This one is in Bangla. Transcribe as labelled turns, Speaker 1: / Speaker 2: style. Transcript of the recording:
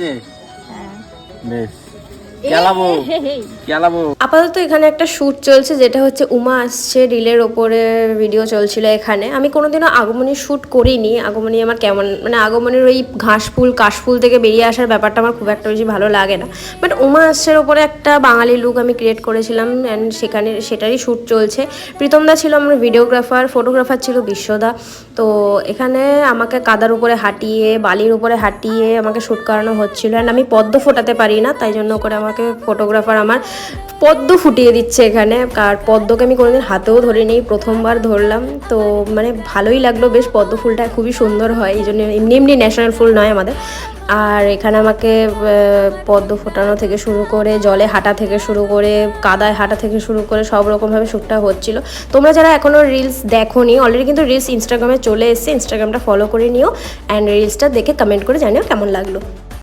Speaker 1: বেশ
Speaker 2: আপাতত এখানে একটা শ্যুট চলছে, যেটা হচ্ছে উমা আসছে রিলের ওপরে ভিডিও চলছিল এখানে। আমি কোনোদিনও আগমনীর শ্যুট করিনি। আগমনী আমার কেমন, মানে আগমনীর ওই ঘাসফুল কাশফুল থেকে বেরিয়ে আসার ব্যাপারটা আমার খুব একটা বেশি ভালো লাগে না। বাট উমা আসছের ওপরে একটা বাঙালি লুক আমি ক্রিয়েট করেছিলাম, অ্যান্ড সেটারই শ্যুট চলছে। প্রীতমদা ছিল আমার ভিডিওগ্রাফার, ফটোগ্রাফার ছিল বিশ্বদা। তো এখানে আমাকে কাদার উপরে হাঁটিয়ে, বালির উপরে হাঁটিয়ে আমাকে শ্যুট করানো হচ্ছিলো। অ্যান্ড আমি পদ্ম ফোটাতে পারি না, তাই জন্য করে আমাকে ফটোগ্রাফার আমার পদ্ম ফুটিয়ে দিচ্ছে এখানে। আর পদ্মকে আমি কোনোদিন হাতেও ধরিনি, প্রথমবার ধরলাম। তো মানে ভালোই লাগলো বেশ, পদ্ম ফুলটা খুবই সুন্দর হয়, এই জন্য এমনি এমনি ন্যাশনাল ফুল নয় আমাদের। আর এখানে আমাকে পদ্ম ফোটানো থেকে শুরু করে, জলে হাঁটা থেকে শুরু করে, কাদায় হাঁটা থেকে শুরু করে সব রকমভাবে শ্যুটটা হচ্ছিলো। তোমরা যারা এখনও রিলস দেখোনি, অলরেডি কিন্তু রিলস ইনস্টাগ্রামে চলে এসছে, ইনস্টাগ্রামটা ফলো করে নিও, অ্যান্ড রিলসটা দেখে কমেন্ট করে জানিও কেমন লাগলো।